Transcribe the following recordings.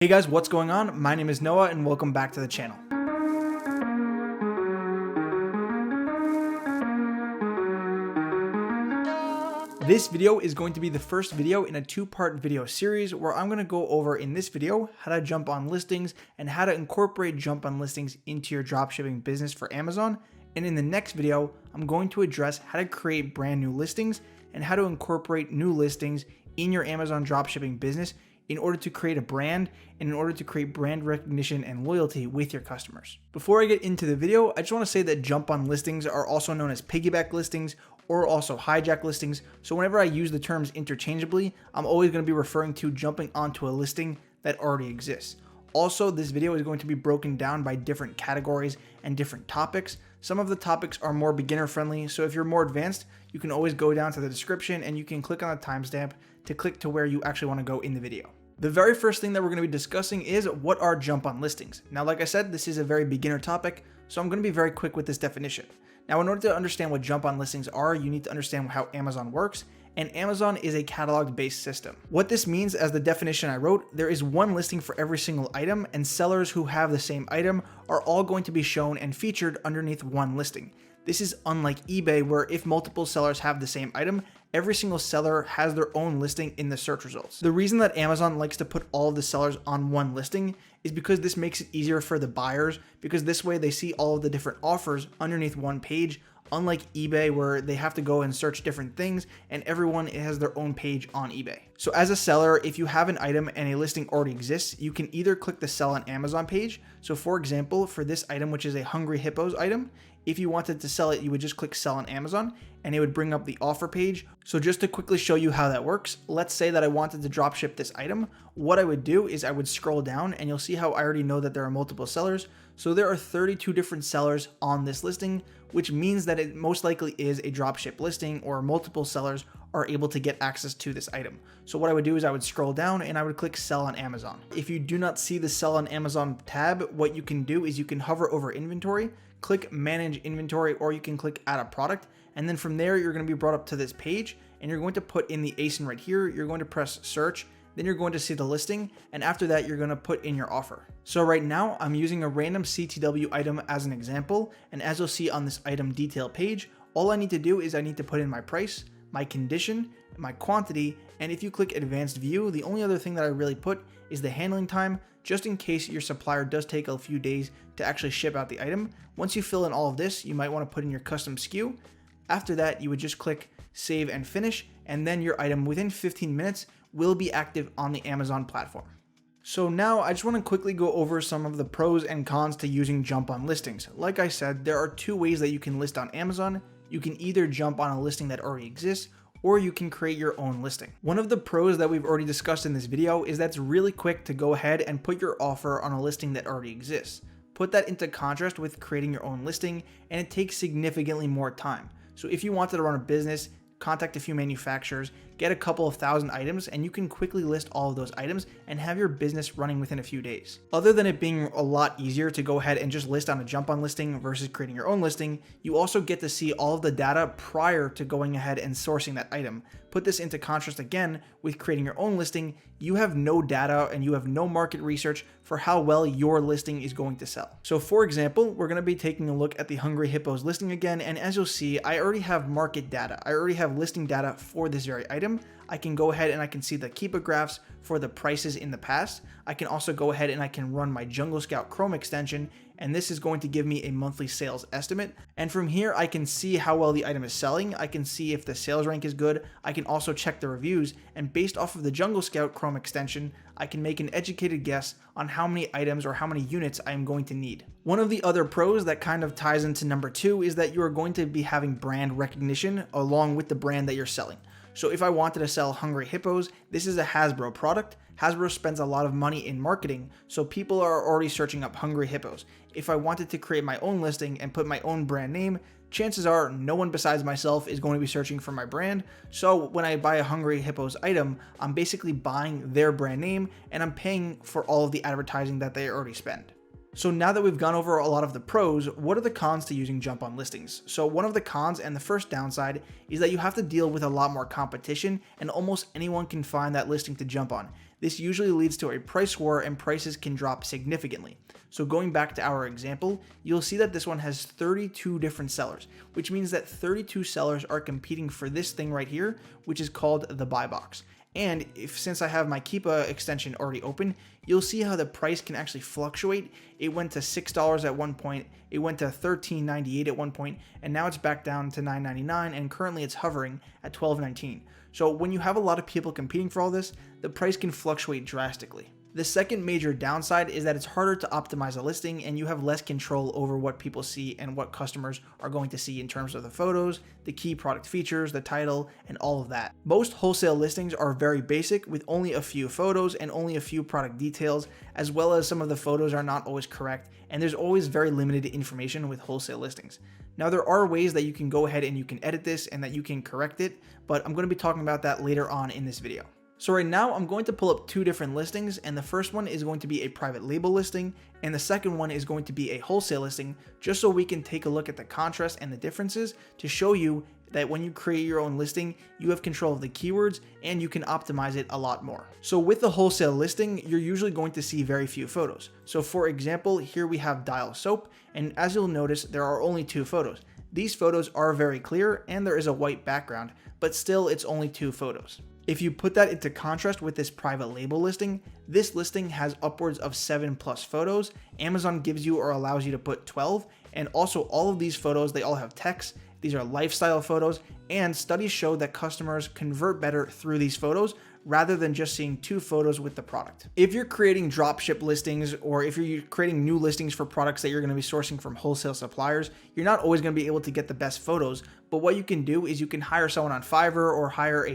Hey guys, what's going on? My name is Noah and welcome back to the channel. This video is going to be the first video in a two-part video series where I'm going to go over in this video how to jump on listings and how to incorporate jump on listings into your dropshipping business for Amazon. And in the next video, I'm going to address how to create brand new listings and how to incorporate new listings in your Amazon dropshipping business in order to create a brand and in order to create brand recognition and loyalty with your customers. Before I get into the video, I just want to say that jump on listings are also known as piggyback listings or also hijack listings. So whenever I use the terms interchangeably, I'm always going to be referring to jumping onto a listing that already exists. Also, this video is going to be broken down by different categories and different topics. Some of the topics are more beginner friendly, so if you're more advanced, you can always go down to the description and you can click on the timestamp to click to where you actually want to go in the video. The very first thing that we're going to be discussing is what are jump on listings. Now, like I said, this is a very beginner topic, so I'm going to be very quick with this definition. Now, in order to understand what jump on listings are, you need to understand how Amazon works, and Amazon is a catalog-based system. What this means, as the definition I wrote, there is one listing for every single item, and sellers who have the same item are all going to be shown and featured underneath one listing. This is unlike eBay, where if multiple sellers have the same item, every single seller has their own listing in the search results. The reason that Amazon likes to put all of the sellers on one listing is because this makes it easier for the buyers, because this way they see all of the different offers underneath one page, unlike eBay where they have to go and search different things and everyone has their own page on eBay. So as a seller, if you have an item and a listing already exists, you can either click the sell on Amazon page. So for example, for this item, which is a Hungry Hippos item, if you wanted to sell it, you would just click sell on Amazon and it would bring up the offer page. So just to quickly show you how that works, let's say that I wanted to drop ship this item. What I would do is I would scroll down and you'll see how I already know that there are multiple sellers. So there are 32 different sellers on this listing, which means that it most likely is a dropship listing or multiple sellers are able to get access to this item. So what I would do is I would scroll down and I would click sell on Amazon. If you do not see the sell on Amazon tab, what you can do is you can hover over inventory, click manage inventory, or you can click add a product. And then from there, you're going to be brought up to this page and you're going to put in the ASIN right here. You're going to press search. Then you're going to see the listing, and after that, you're going to put in your offer. So right now, I'm using a random CTW item as an example, and as you'll see on this item detail page, all I need to do is I need to put in my price, my condition, my quantity, and if you click advanced view, the only other thing that I really put is the handling time, just in case your supplier does take a few days to actually ship out the item. Once you fill in all of this, you might want to put in your custom SKU. After that, you would just click save and finish, and then your item within 15 minutes will be active on the Amazon platform. So now I just want to quickly go over some of the pros and cons to using jump on listings. Like I said, there are two ways that you can list on Amazon. You can either jump on a listing that already exists, or you can create your own listing. One of the pros that we've already discussed in this video is that it's really quick to go ahead and put your offer on a listing that already exists. Put that into contrast with creating your own listing, and it takes significantly more time. So if you wanted to run a business, contact a few manufacturers, get a couple of thousand items, and you can quickly list all of those items and have your business running within a few days. Other than it being a lot easier to go ahead and just list on a jump on listing versus creating your own listing, you also get to see all of the data prior to going ahead and sourcing that item. Put this into contrast again with creating your own listing. You have no data and you have no market research for how well your listing is going to sell. So for example, we're going to be taking a look at the Hungry Hippos listing again, and as you'll see, I already have market data. I already have listing data for this very item. I can go ahead and I can see the Keepa graphs for the prices in the past. I can also go ahead and I can run my Jungle Scout Chrome extension, and this is going to give me a monthly sales estimate. And from here, I can see how well the item is selling. I can see if the sales rank is good. I can also check the reviews, and based off of the Jungle Scout Chrome extension, I can make an educated guess on how many items or how many units I am going to need. One of the other pros that kind of ties into number two is that you are going to be having brand recognition along with the brand that you're selling. So if I wanted to sell Hungry Hippos, this is a Hasbro product. Hasbro spends a lot of money in marketing, so people are already searching up Hungry Hippos. If I wanted to create my own listing and put my own brand name, chances are no one besides myself is going to be searching for my brand. So when I buy a Hungry Hippos item, I'm basically buying their brand name and I'm paying for all of the advertising that they already spend. So now that we've gone over a lot of the pros, what are the cons to using jump on listings? So one of the cons and the first downside is that you have to deal with a lot more competition and almost anyone can find that listing to jump on. this usually leads to a price war and prices can drop significantly. So going back to our example, you'll see that this one has 32 different sellers, which means that 32 sellers are competing for this thing right here, which is called the buy box. And since I have my Keepa extension already open, you'll see how the price can actually fluctuate. It went to $6 at one point, it went to $13.98 at one point, and now it's back down to $9.99, and currently it's hovering at $12.19. So when you have a lot of people competing for all this, the price can fluctuate drastically. The second major downside is that it's harder to optimize a listing and you have less control over what people see and what customers are going to see in terms of the photos, the key product features, the title, and all of that. Most wholesale listings are very basic with only a few photos and only a few product details, as well as some of the photos are not always correct, and there's always very limited information with wholesale listings. Now there are ways that you can go ahead and you can edit this and that you can correct it, but I'm going to be talking about that later on in this video. So right now I'm going to pull up two different listings, and the first one is going to be a private label listing and the second one is going to be a wholesale listing, just so we can take a look at the contrast and the differences to show you that when you create your own listing, you have control of the keywords and you can optimize it a lot more. So with the wholesale listing, you're usually going to see very few photos. So for example, here we have Dial Soap, and as you'll notice, there are only 2 photos. These photos are very clear and there is a white background, but still it's only 2 photos. If you put that into contrast with this private label listing, this listing has upwards of 7+ photos. Amazon gives you or allows you to put 12, and also all of these photos, they all have text. These are lifestyle photos, and studies show that customers convert better through these photos rather than just seeing 2 photos with the product. If you're creating dropship listings, or if you're creating new listings for products that you're going to be sourcing from wholesale suppliers, you're not always going to be able to get the best photos, but what you can do is you can hire someone on Fiverr or hire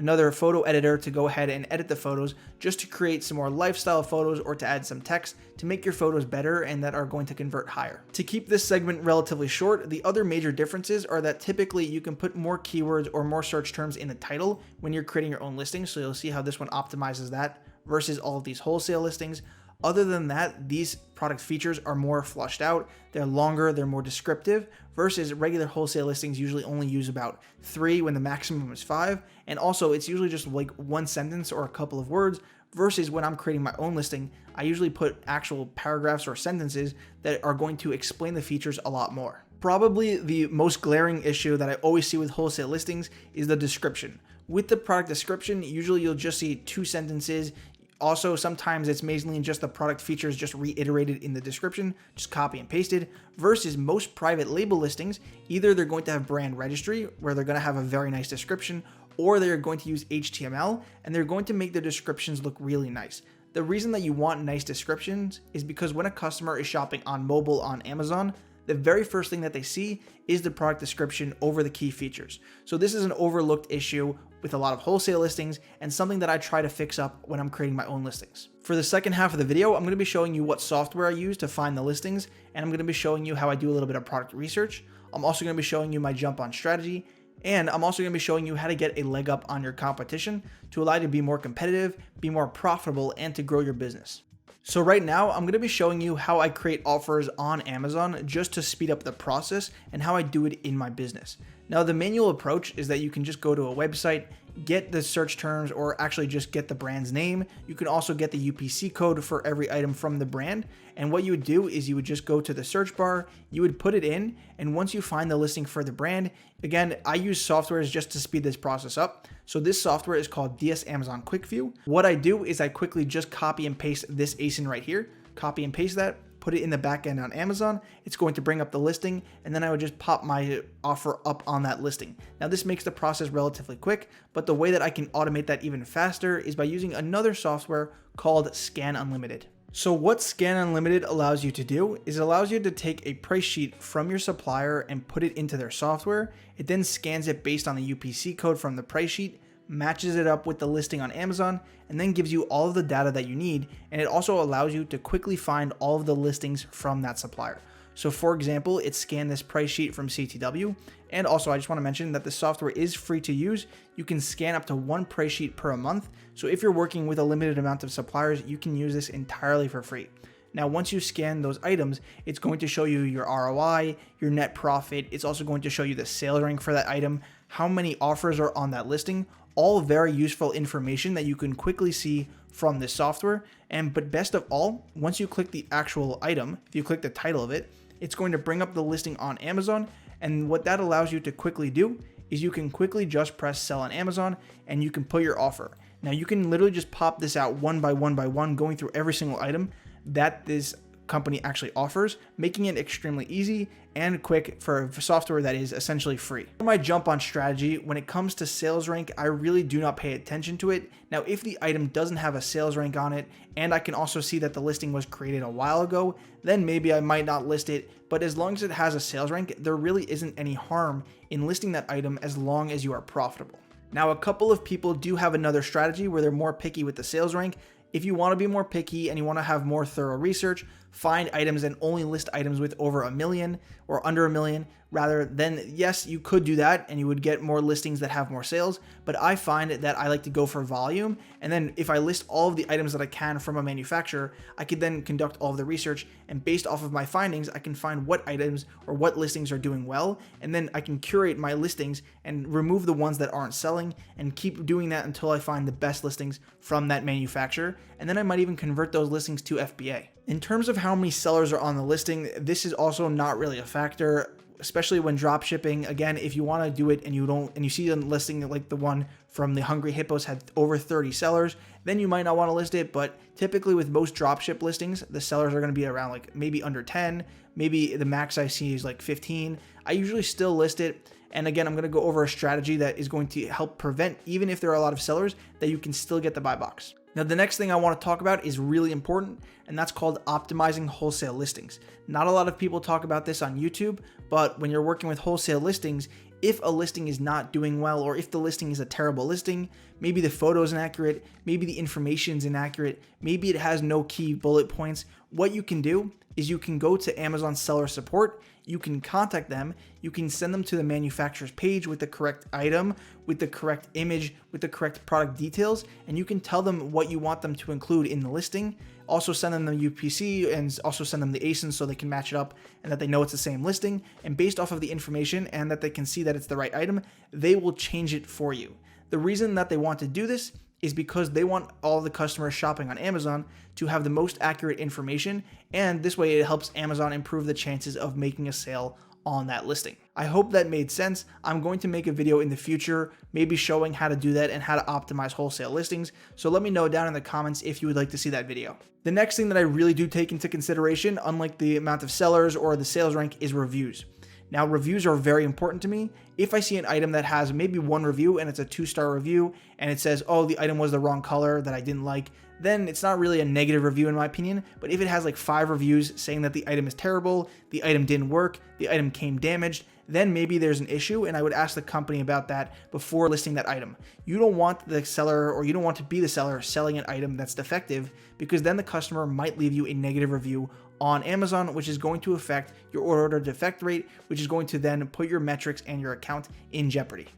another photo editor to go ahead and edit the photos just to create some more lifestyle photos or to add some text to make your photos better and that are going to convert higher. To keep this segment relatively short, the other major differences are that typically you can put more keywords or more search terms in the title when you're creating your own listing, so you'll see how this one optimizes that versus all of these wholesale listings. Other than that, these product features are more flushed out, they're longer, they're more descriptive, versus regular wholesale listings usually only use about 3 when the maximum is 5, and also it's usually just like 1 sentence or a couple of words, versus when I'm creating my own listing, I usually put actual paragraphs or sentences that are going to explain the features a lot more. Probably the most glaring issue that I always see with wholesale listings is the description. With the product description, usually you'll just see 2 sentences. Also, sometimes it's mainly just the product features just reiterated in the description, just copy and pasted, versus most private label listings, either they're going to have brand registry, where they're going to have a very nice description, or they're going to use HTML, and they're going to make the descriptions look really nice. The reason that you want nice descriptions is because when a customer is shopping on mobile on Amazon, the very first thing that they see is the product description over the key features. So this is an overlooked issue with a lot of wholesale listings and something that I try to fix up when I'm creating my own listings. For the second half of the video, I'm going to be showing you what software I use to find the listings, and I'm going to be showing you how I do a little bit of product research. I'm also going to be showing you my jump on strategy, and I'm also going to be showing you how to get a leg up on your competition to allow you to be more competitive, be more profitable, and to grow your business. So right now, I'm going to be showing you how I create offers on Amazon just to speed up the process and how I do it in my business. Now, the manual approach is that you can just go to a website, get the search terms, or actually just get the brand's name. You can also get the UPC code for every item from the brand. And what you would do is you would just go to the search bar, you would put it in, and once you find the listing for the brand, again, I use softwares just to speed this process up. So this software is called DS Amazon Quick View. What I do is I quickly just copy and paste this ASIN right here, copy and paste that, put it in the back end on Amazon. It's going to bring up the listing, and then I would just pop my offer up on that listing. Now this makes the process relatively quick, but the way that I can automate that even faster is by using another software called Scan Unlimited. So what Scan Unlimited allows you to do is it allows you to take a price sheet from your supplier and put it into their software. It then scans it based on the UPC code from the price sheet, matches it up with the listing on Amazon, and then gives you all of the data that you need. And it also allows you to quickly find all of the listings from that supplier. So for example, it scanned this price sheet from CTW. And also I just want to mention that the software is free to use. You can scan up to 1 price sheet per month. So if you're working with a limited amount of suppliers, you can use this entirely for free. Now, once you scan those items, it's going to show you your ROI, your net profit. It's also going to show you the sales rank for that item, how many offers are on that listing. All very useful information that you can quickly see from this software. But best of all, once you click the actual item, if you click the title of it, it's going to bring up the listing on Amazon. And what that allows you to quickly do is you can quickly just press sell on Amazon and you can put your offer. Now you can literally just pop this out one by one, going through every single item that this company actually offers, making it extremely easy and quick for software that is essentially free. For my jump on strategy, when it comes to sales rank, I really do not pay attention to it. Now, if the item doesn't have a sales rank on it, and I can also see that the listing was created a while ago, then maybe I might not list it. But as long as it has a sales rank, there really isn't any harm in listing that item as long as you are profitable. Now, a couple of people do have another strategy where they're more picky with the sales rank. If you want to be more picky and you want to have more thorough research, find items and only list items with over 1 million or under 1 million, rather than, yes, you could do that and you would get more listings that have more sales, but I find that I like to go for volume. And then if I list all of the items that I can from a manufacturer, I could then conduct all of the research, and based off of my findings, I can find what items or what listings are doing well, and then I can curate my listings and remove the ones that aren't selling and keep doing that until I find the best listings from that manufacturer. And then I might even convert those listings to FBA. In terms of how many sellers are on the listing, this is also not really a factor, especially when drop shipping. Again, if you want to do it and you see a listing like the one from the Hungry Hippos had over 30 sellers, then you might not want to list it. But typically with most drop ship listings, the sellers are going to be around like maybe under 10, maybe the max I see is like 15. I usually still list it. And again, I'm going to go over a strategy that is going to help prevent, even if there are a lot of sellers, that you can still get the buy box. Now, the next thing I want to talk about is really important, and that's called optimizing wholesale listings. Not a lot of people talk about this on YouTube, but when you're working with wholesale listings, if a listing is not doing well, or if the listing is a terrible listing, maybe the photo is inaccurate, maybe the information is inaccurate, maybe it has no key bullet points, what you can do is you can go to Amazon seller support, you can contact them, you can send them to the manufacturer's page with the correct item, with the correct image, with the correct product details, and you can tell them what you want them to include in the listing. Also send them the UPC and also send them the ASIN so they can match it up and that they know it's the same listing. And based off of the information and that they can see that it's the right item, they will change it for you. The reason that they want to do this is because they want all the customers shopping on Amazon to have the most accurate information, and this way it helps Amazon improve the chances of making a sale on that listing. I hope that made sense. I'm going to make a video in the future, maybe showing how to do that and how to optimize wholesale listings. So let me know down in the comments if you would like to see that video. The next thing that I really do take into consideration, unlike the amount of sellers or the sales rank, is reviews. Now, reviews are very important to me. If I see an item that has maybe one review and it's a 2-star review and it says, oh, the item was the wrong color that I didn't like, then it's not really a negative review in my opinion. But if it has like 5 reviews saying that the item is terrible, the item didn't work, the item came damaged, then maybe there's an issue, and I would ask the company about that before listing that item. You don't want the seller, or you don't want to be the seller selling an item that's defective, because then the customer might leave you a negative review on Amazon, which is going to affect your order defect rate, which is going to then put your metrics and your account in jeopardy.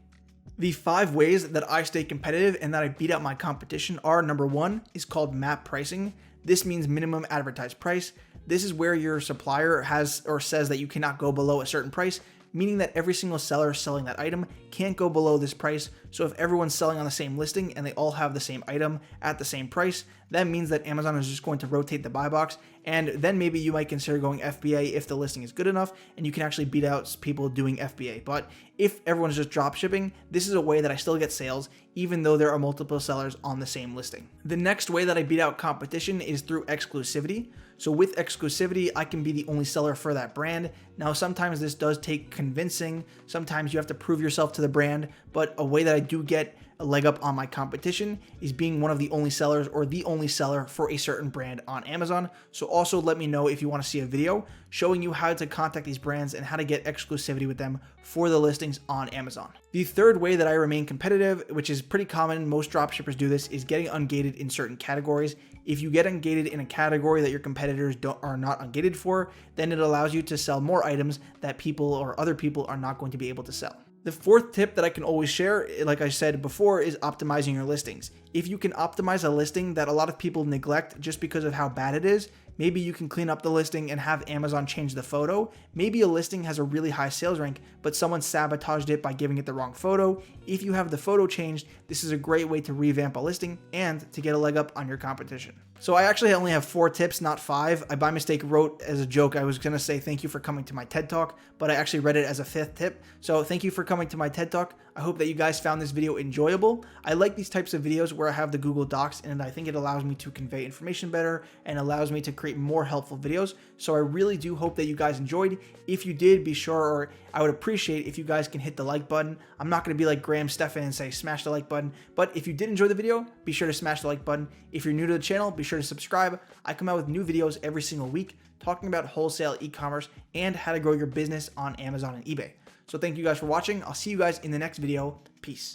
The 5 ways that I stay competitive and that I beat out my competition are: number 1 is called MAP pricing. This means minimum advertised price. This is where your supplier has or says that you cannot go below a certain price, meaning that every single seller selling that item can't go below this price. So if everyone's selling on the same listing and they all have the same item at the same price, that means that Amazon is just going to rotate the buy box, and then maybe you might consider going FBA if the listing is good enough and you can actually beat out people doing FBA. But if everyone's just drop shipping, this is a way that I still get sales even though there are multiple sellers on the same listing. The next way that I beat out competition is through exclusivity. So with exclusivity, I can be the only seller for that brand. Now, sometimes this does take convincing. Sometimes you have to prove yourself to the brand, but a way that I do get a leg up on my competition is being one of the only sellers or the only seller for a certain brand on Amazon. So also let me know if you want to see a video showing you how to contact these brands and how to get exclusivity with them for the listings on Amazon. The third way that I remain competitive, which is pretty common, most dropshippers do this, is getting ungated in certain categories. If you get ungated in a category that your competitors are not ungated for, then it allows you to sell more items that people or other people are not going to be able to sell. The fourth tip that I can always share, like I said before, is optimizing your listings. If you can optimize a listing that a lot of people neglect just because of how bad it is, maybe you can clean up the listing and have Amazon change the photo. Maybe a listing has a really high sales rank, but someone sabotaged it by giving it the wrong photo. If you have the photo changed, this is a great way to revamp a listing and to get a leg up on your competition. So I actually only have 4 tips, not 5. I by mistake wrote as a joke, I was going to say thank you for coming to my TED Talk, but I actually read it as a 5th tip. So thank you for coming to my TED Talk. I hope that you guys found this video enjoyable. I like these types of videos where I have the Google Docs, and I think it allows me to convey information better and allows me to create more helpful videos. So I really do hope that you guys enjoyed. If you did, be sure, or I would appreciate if you guys can hit the like button. I'm not going to be like Graham Stephan and say smash the like button, but if you did enjoy the video, be sure to smash the like button. If you're new to the channel, be sure to subscribe. I come out with new videos every single week talking about wholesale e-commerce and how to grow your business on Amazon and eBay. So thank you guys for watching. I'll see you guys in the next video. Peace.